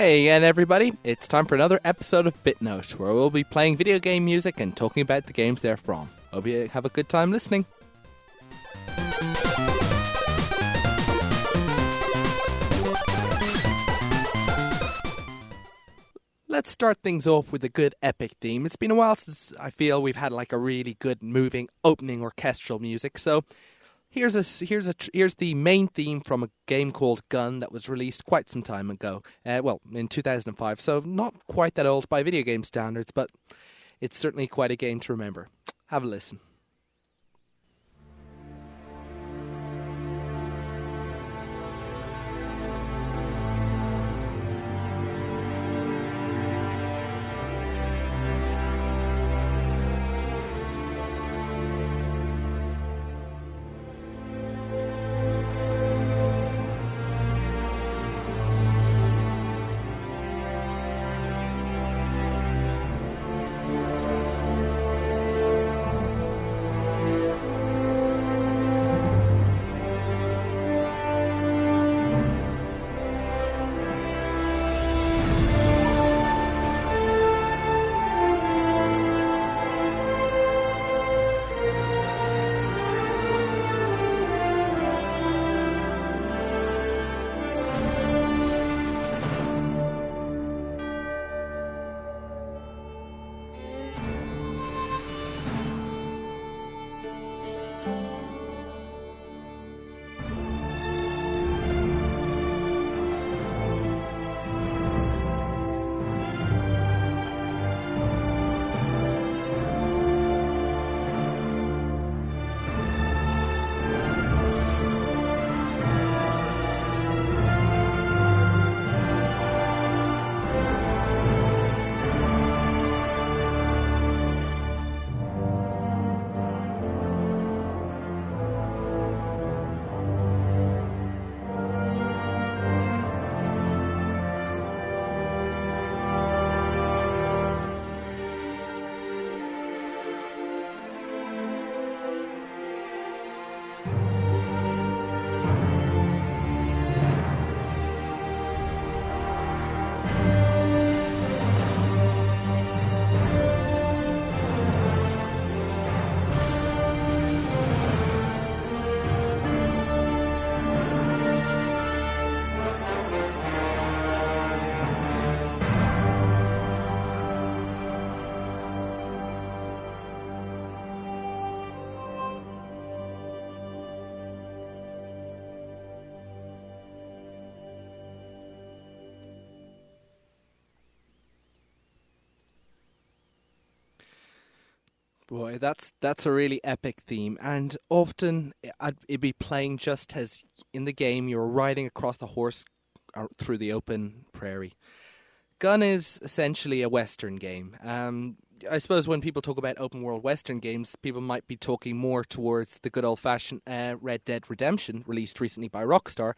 Hey again, everybody. It's time for another episode of BitNote, where we'll be playing video game music and talking about the games they're from. Hope you have a good time listening. Let's start things off with a good epic theme. It's been a while since I feel we've had like a really good moving opening orchestral music, so here's the main theme from a game called Gun that was released quite some time ago. In 2005, so not quite that old by video game standards, but it's certainly quite a game to remember. Have a listen. Boy, that's a really epic theme, and often it'd be playing just as in the game you're riding across the horse through the open prairie. Gun is essentially a Western game. I suppose when people talk about open world Western games, people might be talking more towards the good old-fashioned Red Dead Redemption, released recently by Rockstar.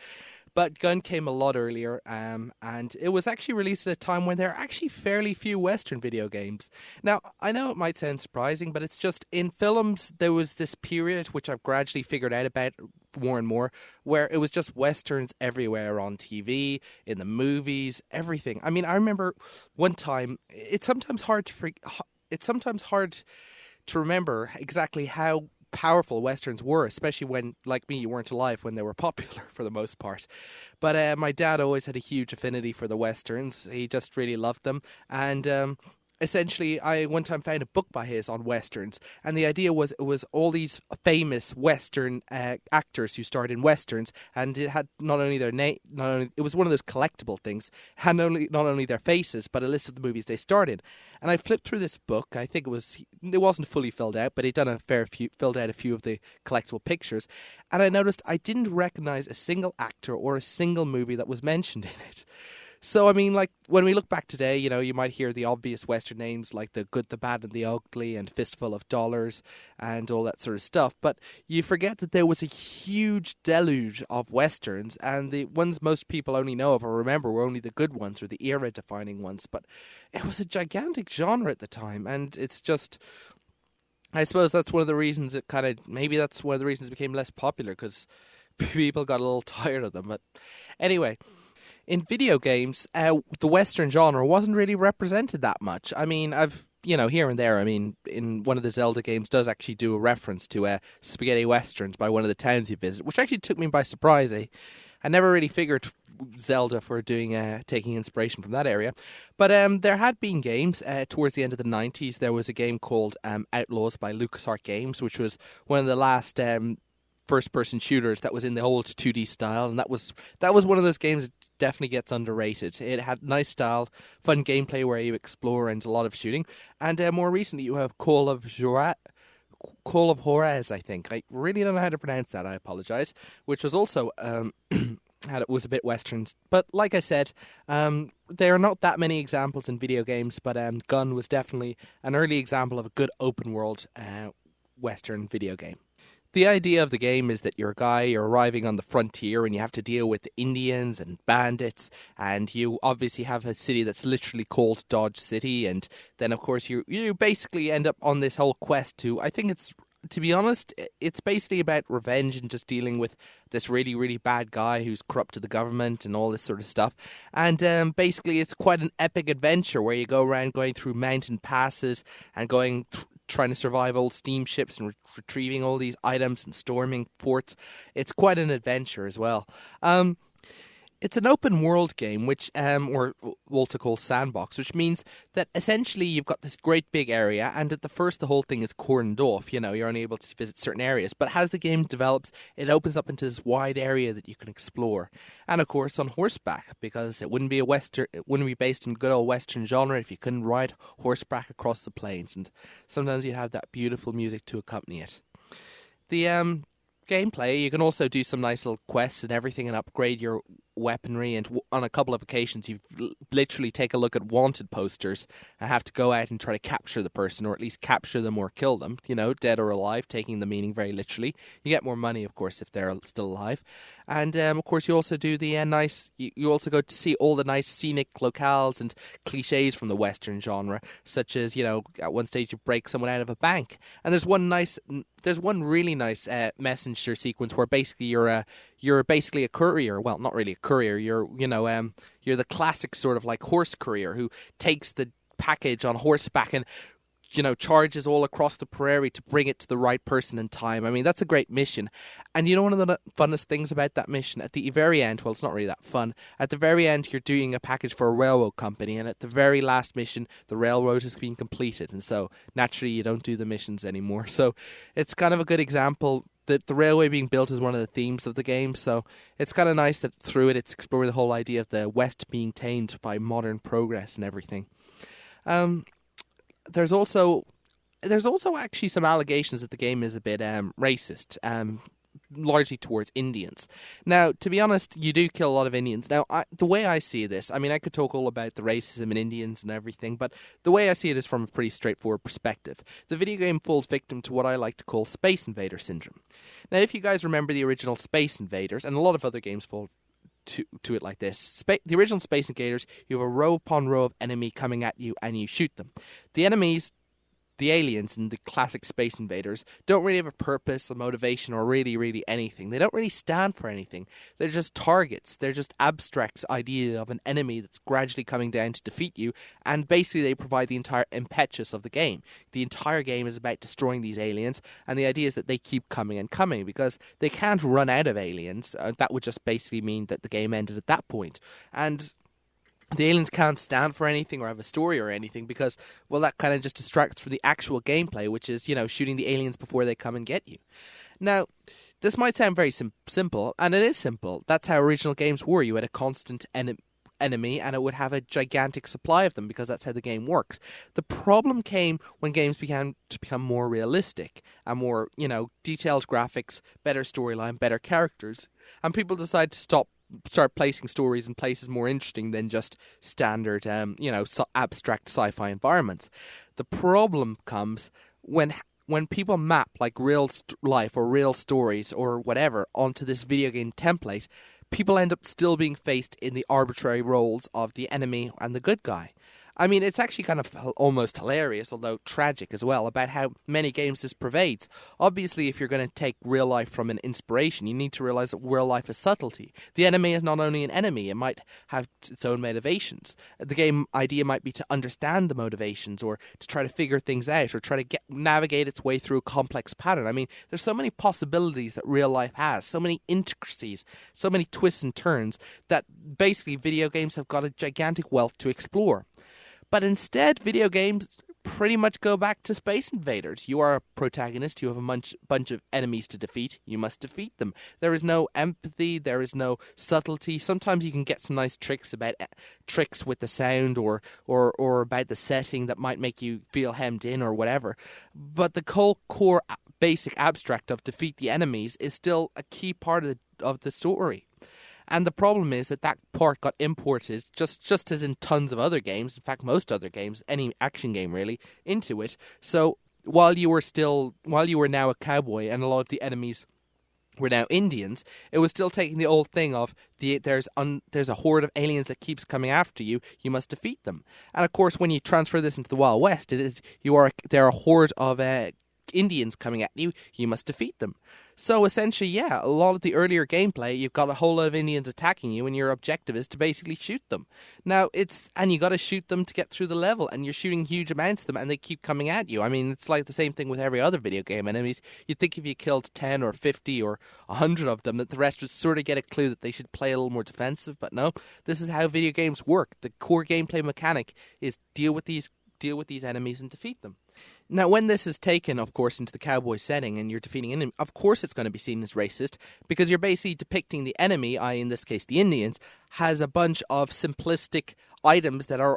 But Gun came a lot earlier, and it was actually released at a time when there are actually fairly few Western video games. Now, I know it might sound surprising, but it's just in films there was this period, which I've gradually figured out about more and more, where it was just Westerns everywhere on TV, in the movies, everything. I mean, I remember one time, it's sometimes hard to remember exactly how powerful Westerns were, especially when, like me, you weren't alive when they were popular for the most part. But my dad always had a huge affinity for the Westerns. He just really loved them. And essentially, I one time found a book by his on Westerns. And the idea was it was all these famous Western actors who starred in Westerns. And it had not only their name, it was one of those collectible things, had not only their faces, but a list of the movies they starred in. And I flipped through this book. I think it wasn't fully filled out, but he'd done filled out a few of the collectible pictures. And I noticed I didn't recognize a single actor or a single movie that was mentioned in it. So, I mean, like, when we look back today, you know, you might hear the obvious Western names like The Good, the Bad, and the Ugly and Fistful of Dollars and all that sort of stuff. But you forget that there was a huge deluge of Westerns, and the ones most people only know of or remember were only the good ones or the era-defining ones. But it was a gigantic genre at the time, and it's just... I suppose that's one of the reasons maybe that's one of the reasons it became less popular, because people got a little tired of them. But anyway... In video games, the Western genre wasn't really represented that much. I mean, here and there, I mean, in one of the Zelda games does actually do a reference to spaghetti westerns by one of the towns you visit, which actually took me by surprise. I never really figured Zelda for taking inspiration from that area. But there had been games towards the end of the 90s. There was a game called Outlaws by LucasArts Games, which was one of the last first-person shooters that was in the old 2D style, and that was one of those games that definitely gets underrated. It had nice style, fun gameplay where you explore and a lot of shooting. And more recently, you have Call of Juarez, I think. I really don't know how to pronounce that. I apologize. Which was also it was a bit Western, but like I said, there are not that many examples in video games. But Gun was definitely an early example of a good open world Western video game. The idea of the game is that you're a guy, you're arriving on the frontier and you have to deal with Indians and bandits, and you obviously have a city that's literally called Dodge City, and then of course you basically end up on this whole quest to be honest, it's basically about revenge and just dealing with this really, really bad guy who's corrupt to the government and all this sort of stuff. And basically it's quite an epic adventure where you go around going through mountain passes and trying to survive old steamships and retrieving all these items and storming forts. It's quite an adventure as well. It's an open world game, which or also called sandbox, which means that essentially you've got this great big area, and at the first the whole thing is cordoned off. You're only able to visit certain areas, but as the game develops, it opens up into this wide area that you can explore, and of course on horseback, because it wouldn't be based in good old Western genre if you couldn't ride horseback across the plains, and sometimes you'd have that beautiful music to accompany it. The gameplay, you can also do some nice little quests and everything and upgrade your weaponry, and on a couple of occasions you literally take a look at wanted posters and have to go out and try to capture the person, or at least capture them or kill them, dead or alive, taking the meaning very literally. You get more money, of course, if they're still alive. And of course you also do the you also go to see all the nice scenic locales and cliches from the Western genre, such as, at one stage you break someone out of a bank, and there's one really nice messenger sequence where basically you're basically a courier. Well, not really a courier. You're the classic sort of like horse courier who takes the package on horseback and charges all across the prairie to bring it to the right person in time. I mean, that's a great mission. And one of the funnest things about that mission, at the very end, well, it's not really that fun. At the very end, you're doing a package for a railroad company, and at the very last mission, the railroad has been completed. And so, naturally, you don't do the missions anymore. So, it's kind of a good example that the railway being built is one of the themes of the game. So, it's kind of nice that through it, it's exploring the whole idea of the West being tamed by modern progress and everything. There's also actually some allegations that the game is a bit racist, largely towards Indians. Now, to be honest, you do kill a lot of Indians. Now, the way I see this, I mean, I could talk all about the racism in Indians and everything, but the way I see it is from a pretty straightforward perspective. The video game falls victim to what I like to call Space Invader syndrome. Now, if you guys remember the original Space Invaders, and a lot of other games fall to it like this. The original Space Invaders, you have a row upon row of enemy coming at you and you shoot them. The enemies, the aliens in the classic Space Invaders, don't really have a purpose, a motivation, or really anything. They don't really stand for anything. They're just targets. They're just abstract idea of an enemy that's gradually coming down to defeat you, and basically they provide the entire impetus of the game. The entire game is about destroying these aliens, and the idea is that they keep coming and coming, because they can't run out of aliens. That would just basically mean that the game ended at that point. And the aliens can't stand for anything or have a story or anything because, well, that kind of just distracts from the actual gameplay, which is, shooting the aliens before they come and get you. Now, this might sound very simple, and it is simple. That's how original games were. You had a constant enemy, and it would have a gigantic supply of them because that's how the game works. The problem came when games began to become more realistic and more, detailed graphics, better storyline, better characters, and people decided to start placing stories in places more interesting than just standard, abstract sci-fi environments. The problem comes when people map like real life or real stories or whatever onto this video game template. People end up still being faced in the arbitrary roles of the enemy and the good guy. I mean, it's actually kind of almost hilarious, although tragic as well, about how many games this pervades. Obviously, if you're going to take real life from an inspiration, you need to realize that real life is subtlety. The enemy is not only an enemy, it might have its own motivations. The game idea might be to understand the motivations, or to try to figure things out, or try to navigate its way through a complex pattern. I mean, there's so many possibilities that real life has, so many intricacies, so many twists and turns, that basically video games have got a gigantic wealth to explore. But instead, video games pretty much go back to Space Invaders. You are a protagonist, you have a bunch of enemies to defeat, you must defeat them. There is no empathy, there is no subtlety. Sometimes you can get some nice tricks with the sound or about the setting that might make you feel hemmed in or whatever. But the whole core basic abstract of defeat the enemies is still a key part of the story. And the problem is that part got imported, just as in tons of other games, in fact most other games, any action game really, into it. So while you were now a cowboy and a lot of the enemies were now Indians, it was still taking the old thing of there's a horde of aliens that keeps coming after you, you must defeat them. And of course when you transfer this into the Wild West, they're a horde of Indians coming at you, you must defeat them. So essentially, yeah, a lot of the earlier gameplay, you've got a whole lot of Indians attacking you, and your objective is to basically shoot them. Now, and you got to shoot them to get through the level, and you're shooting huge amounts of them, and they keep coming at you. I mean, it's like the same thing with every other video game enemies. You'd think if you killed 10 or 50 or 100 of them, that the rest would sort of get a clue that they should play a little more defensive, but no, this is how video games work. The core gameplay mechanic is deal with these enemies and defeat them. Now, when this is taken, of course, into the cowboy setting and you're defeating an enemy, of course it's going to be seen as racist, because you're basically depicting the enemy, i.e. in this case the Indians, has a bunch of simplistic items that are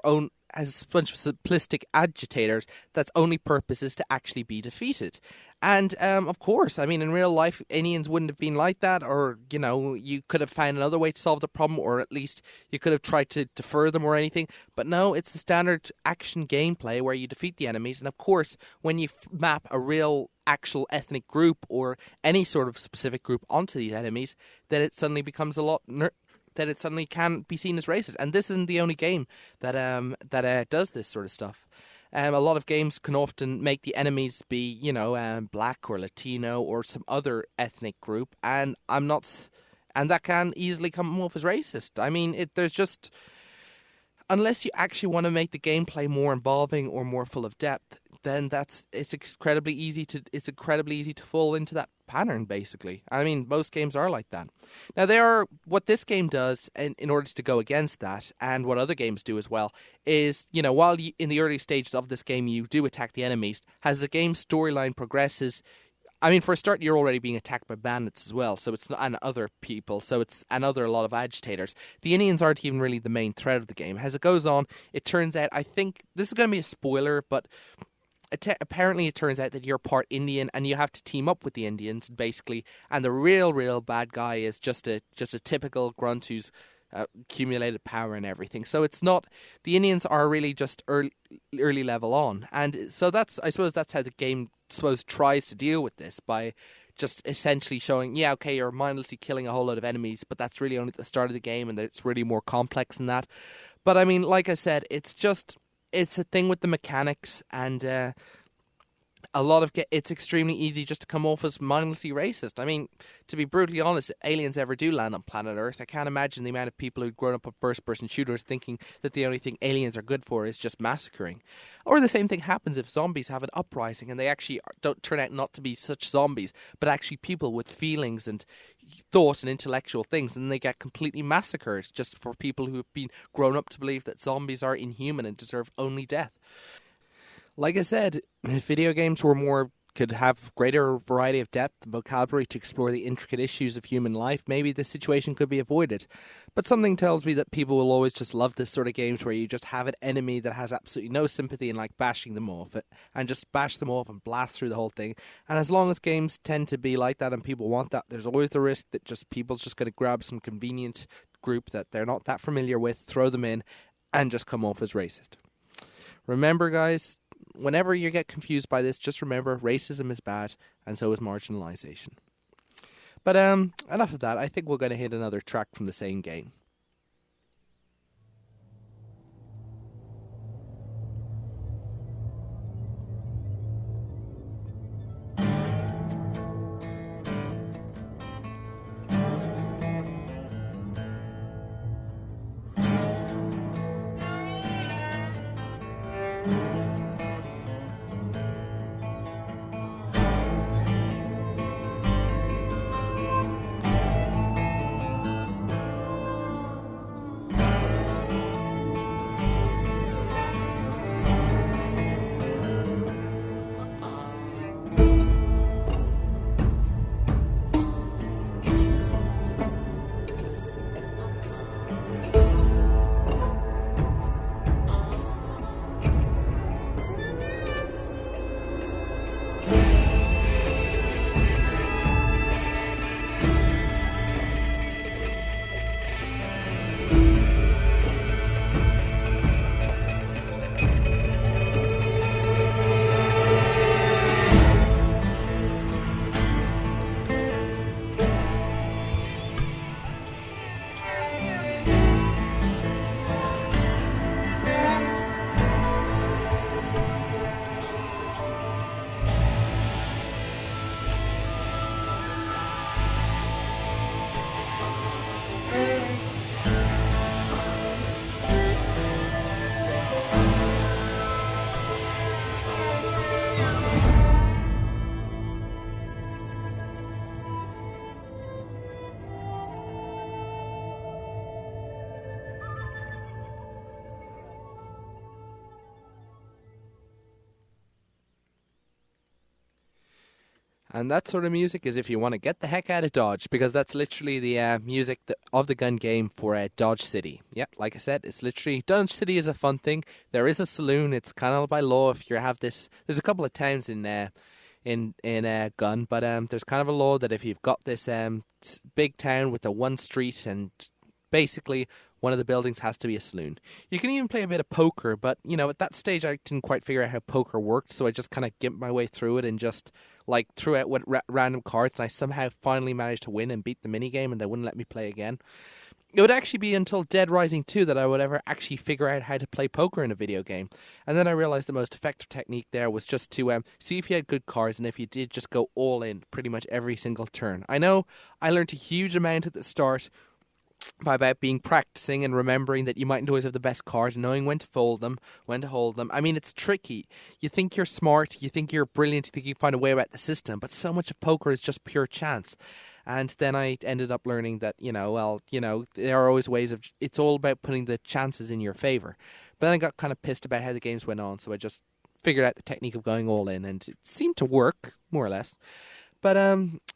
as a bunch of simplistic agitators that's only purpose is to actually be defeated. And of course, I mean, in real life, Indians wouldn't have been like that, or, you know, you could have found another way to solve the problem, or at least you could have tried to defer them or anything. But no, it's the standard action gameplay where you defeat the enemies. And of course, when you map a real actual ethnic group or any sort of specific group onto these enemies, then it suddenly becomes a lot that it suddenly can be seen as racist. And this isn't the only game that does this sort of stuff. A lot of games can often make the enemies be, you know, black or Latino or some other ethnic group, and that can easily come off as racist. I mean, there's just, unless you actually want to make the gameplay more involving or more full of depth, then it's incredibly easy to fall into that pattern, basically. I mean, most games are like that. Now, what this game does in order to go against that, and what other games do as well, is, you know, while in the early stages of this game you do attack the enemies, as the game's storyline progresses, I mean, for a start, you're already being attacked by bandits as well, so it's not, and other people, and a lot of agitators. The Indians aren't even really the main threat of the game. As it goes on, it turns out, I think, this is going to be a spoiler, but apparently it turns out that you're part Indian and you have to team up with the Indians, basically, and the real bad guy is just a typical grunt who's accumulated power and everything. So it's not, the Indians are really just early level on, and so I suppose that's how the game tries to deal with this, by just essentially showing, yeah, okay, you're mindlessly killing a whole lot of enemies, but that's really only at the start of the game, and it's really more complex than that. But I mean, like I said, it's a thing with the mechanics, and it's extremely easy just to come off as mindlessly racist. I mean, to be brutally honest, if aliens ever do land on planet Earth, I can't imagine the amount of people who've grown up with first-person shooters thinking that the only thing aliens are good for is just massacring. Or the same thing happens if zombies have an uprising and they actually don't turn out not to be such zombies, but actually people with feelings and thought and intellectual things, and they get completely massacred just for people who have been grown up to believe that zombies are inhuman and deserve only death. Like I said, if video games could have greater variety of depth and vocabulary to explore the intricate issues of human life, maybe this situation could be avoided. But something tells me that people will always just love this sort of games where you just have an enemy that has absolutely no sympathy and like bashing them off it, and just bash them off and blast through the whole thing. And as long as games tend to be like that and people want that, there's always the risk that people's just going to grab some convenient group that they're not that familiar with, throw them in, and just come off as racist. Remember, guys, whenever you get confused by this, just remember racism is bad, and so is marginalization. But enough of that. I think we're going to hit another track from the same game. And that sort of music is if you want to get the heck out of Dodge, because that's literally the music of the gun game for Dodge City. Yeah, like I said, it's literally, Dodge City is a fun thing. There is a saloon. It's kind of by law if you have this. There's a couple of towns in Gun, but there's kind of a law that if you've got this big town with the one street and basically one of the buildings has to be a saloon. You can even play a bit of poker, but, at that stage I didn't quite figure out how poker worked, so I just kind of gimped my way through it and just, threw out with random cards, and I somehow finally managed to win and beat the minigame, and they wouldn't let me play again. It would actually be until Dead Rising 2 that I would ever actually figure out how to play poker in a video game. And then I realized the most effective technique there was just to see if you had good cards, and if you did, just go all in pretty much every single turn. I know I learned a huge amount at the start by about being practicing and remembering that you mightn't always have the best cards and knowing when to fold them, when to hold them. I mean, it's tricky. You think you're smart, you think you're brilliant, you think you can find a way about the system, but so much of poker is just pure chance. And then I ended up learning that, there are always ways of, it's all about putting the chances in your favor. But then I got kind of pissed about how the games went on, so I just figured out the technique of going all in, and it seemed to work, more or less. But,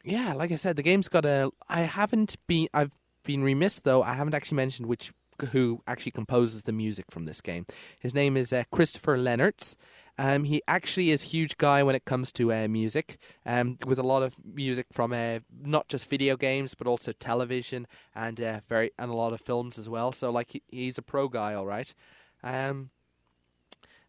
like I said, the game's got I've been remiss, though. I haven't actually mentioned who actually composes the music from this game. His name is Christopher Lennertz. He actually is a huge guy when it comes to music, with a lot of music from not just video games but also television and a lot of films as well. So he's a pro guy, all right.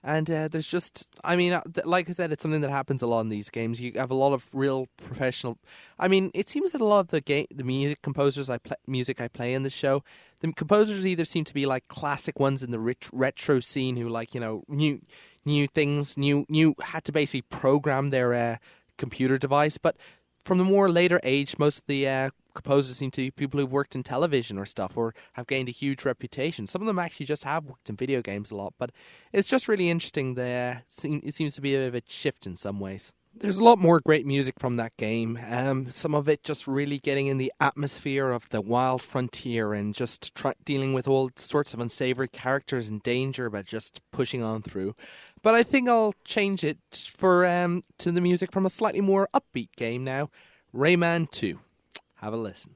And there's just, like I said, it's something that happens a lot in these games. You have a lot of real professional. It seems that a lot of the music composers I play in the show, the composers either seem to be like classic ones in the retro scene who new things, had to basically program their computer device. But from the more later age, most of the composers seem to be people who've worked in television or stuff, or have gained a huge reputation. Some of them actually just have worked in video games a lot, but it's just really interesting. It seems to be a bit of a shift in some ways. There's a lot more great music from that game. Some of it just really getting in the atmosphere of the wild frontier and just dealing with all sorts of unsavory characters and danger, but just pushing on through. But I think I'll change it to the music from a slightly more upbeat game now, Rayman 2. Have a listen.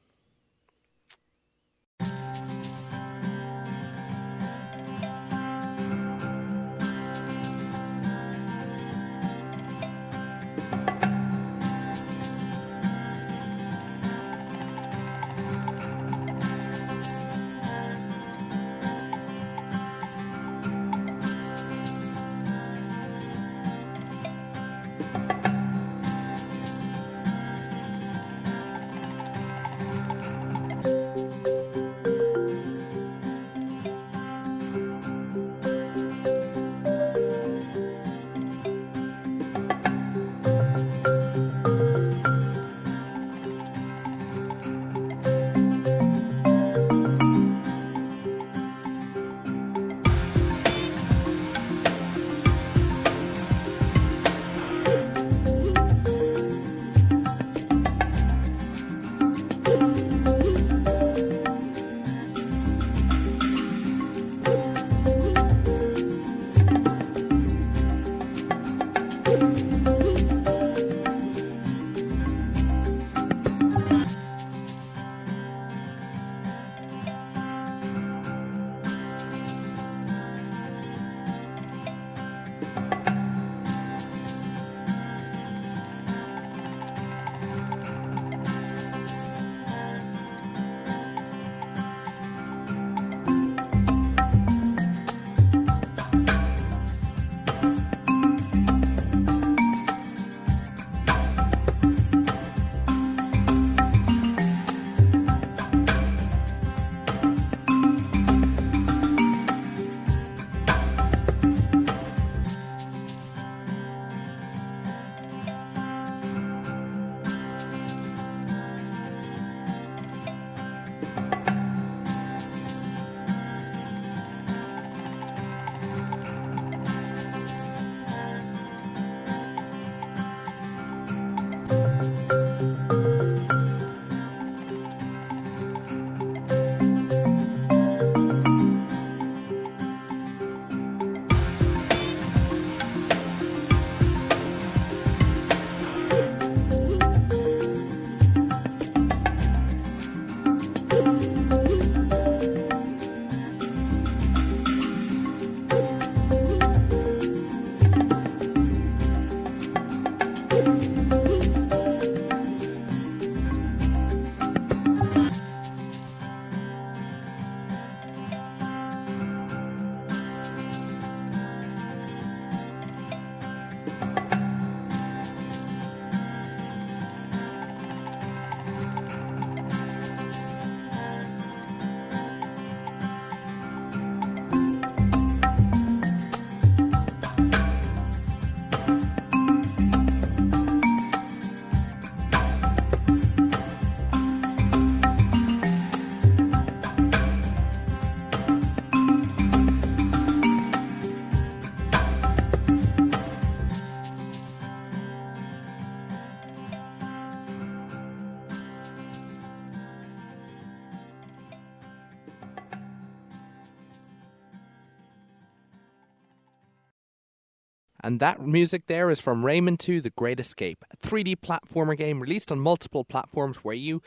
And that music there is from Rayman 2 The Great Escape, a 3D platformer game released on multiple platforms where you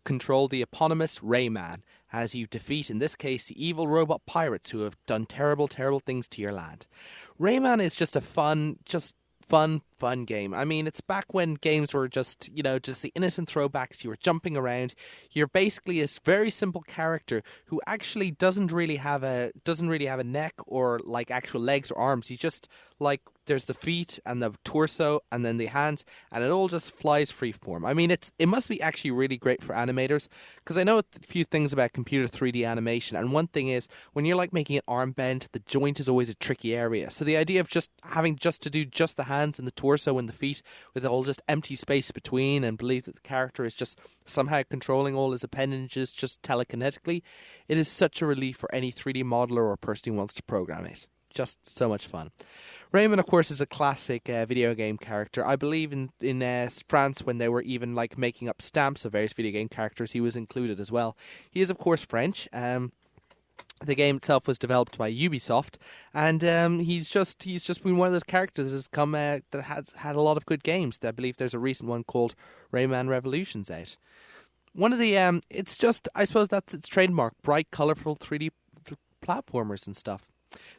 control the eponymous Rayman as you defeat, in this case, the evil robot pirates who have done terrible, terrible things to your land. Rayman is just a fun game. I mean, it's back when games were just the innocent throwbacks. You were jumping around. You're basically a very simple character who actually doesn't really have a neck or like actual legs or arms. He just there's the feet and the torso and then the hands, and it all just flies freeform. I mean, it must be actually really great for animators, because I know a few things about computer 3D animation, and one thing is when you're making an arm bend, the joint is always a tricky area. So the idea of just having to do just the hands and the torso and the feet with all just empty space between, and believe that the character is just somehow controlling all his appendages just telekinetically, it is such a relief for any 3D modeler or person who wants to program it. Just so much fun. Rayman, of course, is a classic video game character. I believe in France, when they were even making up stamps of various video game characters, he was included as well. He is, of course, French. The game itself was developed by Ubisoft, and he's just been one of those characters that has come that has had a lot of good games. I believe there's a recent one called Rayman Revolutions out. One of the it's just, I suppose that's its trademark: bright, colourful 3D platformers and stuff.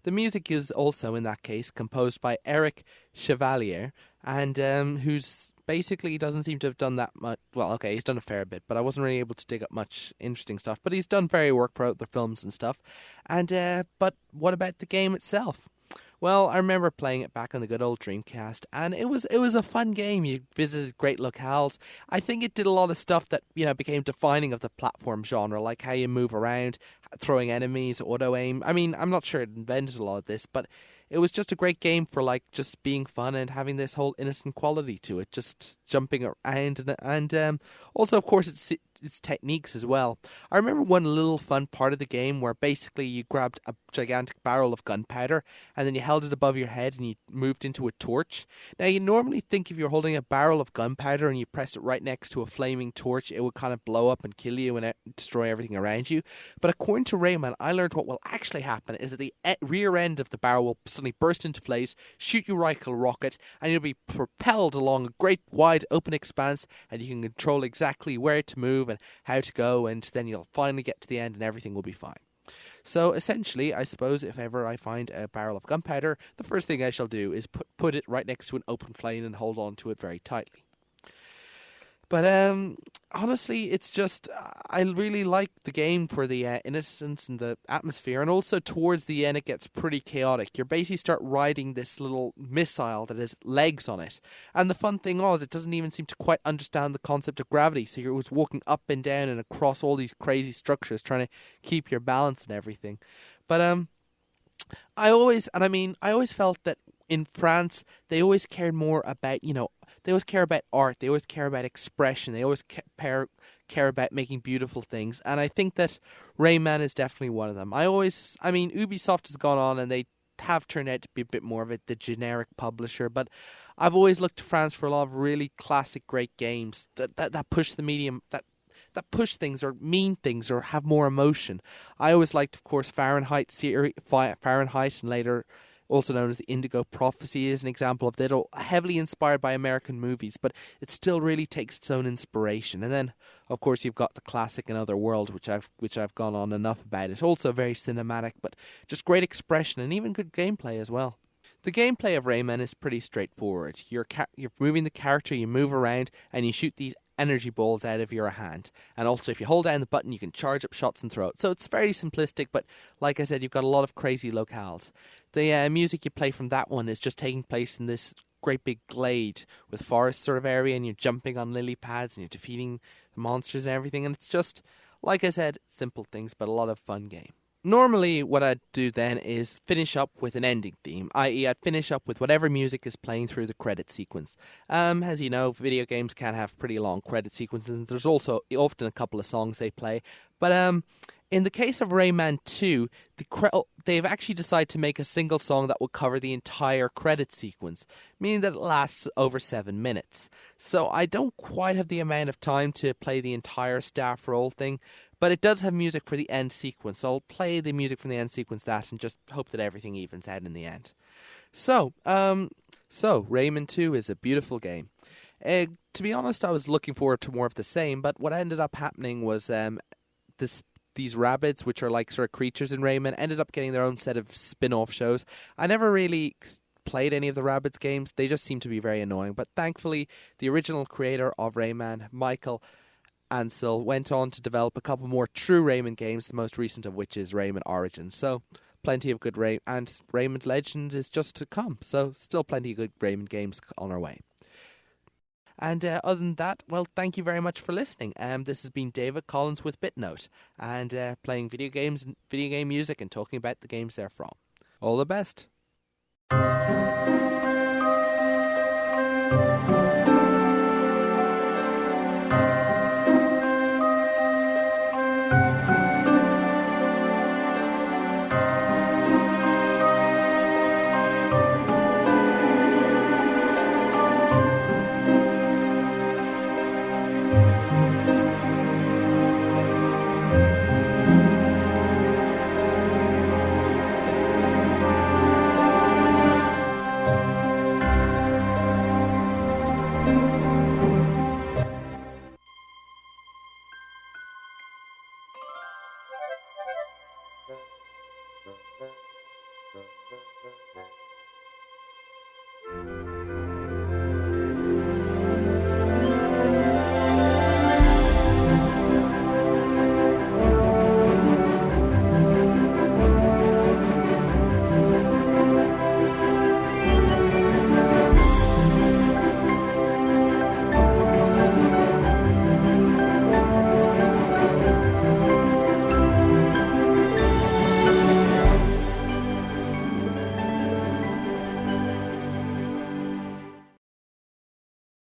The music is also, in that case, composed by Eric Chevalier, and who's basically doesn't seem to have done that much. Well, okay, he's done a fair bit, but I wasn't really able to dig up much interesting stuff. But he's done very work for other films and stuff. And but what about the game itself? Well, I remember playing it back on the good old Dreamcast, and it was a fun game. You visited great locales. I think it did a lot of stuff that became defining of the platform genre, like how you move around, throwing enemies, auto aim. I mean, I'm not sure it invented a lot of this, but it was just a great game for just being fun and having this whole innocent quality to it, just jumping around and also, of course, its techniques as well. I remember one little fun part of the game where basically you grabbed a gigantic barrel of gunpowder and then you held it above your head and you moved into a torch. Now, you normally think if you're holding a barrel of gunpowder and you press it right next to a flaming torch, it would kind of blow up and kill you and destroy everything around you. But according to Rayman, I learned what will actually happen is that the rear end of the barrel will suddenly burst into flames, shoot you right like a rocket, and you'll be propelled along a great wide open expanse, and you can control exactly where to move and how to go, and then you'll finally get to the end and everything will be fine. So essentially, I suppose if ever I find a barrel of gunpowder, the first thing I shall do is put it right next to an open flame and hold on to it very tightly. But honestly, it's just, I really like the game for the innocence and the atmosphere, and also towards the end it gets pretty chaotic. You basically start riding this little missile that has legs on it, and the fun thing was it doesn't even seem to quite understand the concept of gravity, so you're always walking up and down and across all these crazy structures trying to keep your balance and everything. But I always felt that in France, they always cared more about, they always care about art, they always care about expression, they always care about making beautiful things, and I think that Rayman is definitely one of them. Ubisoft has gone on and they have turned out to be a bit more of the generic publisher, but I've always looked to France for a lot of really classic, great games that push the medium, that push things or mean things or have more emotion. I always liked, of course, Fahrenheit and later also known as the Indigo Prophecy is an example of that, heavily inspired by American movies, but it still really takes its own inspiration. And then, of course, you've got the classic Another World, which I've gone on enough about. It's also very cinematic, but just great expression and even good gameplay as well. The gameplay of Rayman is pretty straightforward. You're moving the character, you move around, and you shoot these energy balls out of your hand. And also, if you hold down the button, you can charge up shots and throw it. So it's very simplistic, but like I said, you've got a lot of crazy locales. The music you play from that one is just taking place in this great big glade with forest sort of area, and you're jumping on lily pads and you're defeating the monsters and everything. And it's just, like I said, simple things, but a lot of fun game. Normally, what I'd do then is finish up with an ending theme, i.e. I'd finish up with whatever music is playing through the credit sequence. As you know, video games can have pretty long credit sequences, and there's also often a couple of songs they play. But in the case of Rayman 2, they've actually decided to make a single song that will cover the entire credit sequence, meaning that it lasts over 7 minutes. So I don't quite have the amount of time to play the entire staff roll thing, but it does have music for the end sequence, so I'll play the music from the end sequence and just hope that everything evens out in the end. So Rayman 2 is a beautiful game. To be honest, I was looking forward to more of the same, but what ended up happening was these rabbits, which are like sort of creatures in Rayman, ended up getting their own set of spin-off shows. I never really played any of the rabbits games. They just seem to be very annoying, but thankfully the original creator of Rayman, Michael Ansel, went on to develop a couple more true Rayman games, the most recent of which is Rayman Origins. So plenty of good and Rayman Legend is just to come. So still plenty of good Rayman games on our way. And other than that, well, thank you very much for listening. This has been David Collins with BitNote, and playing video games and video game music and talking about the games they're from. All the best.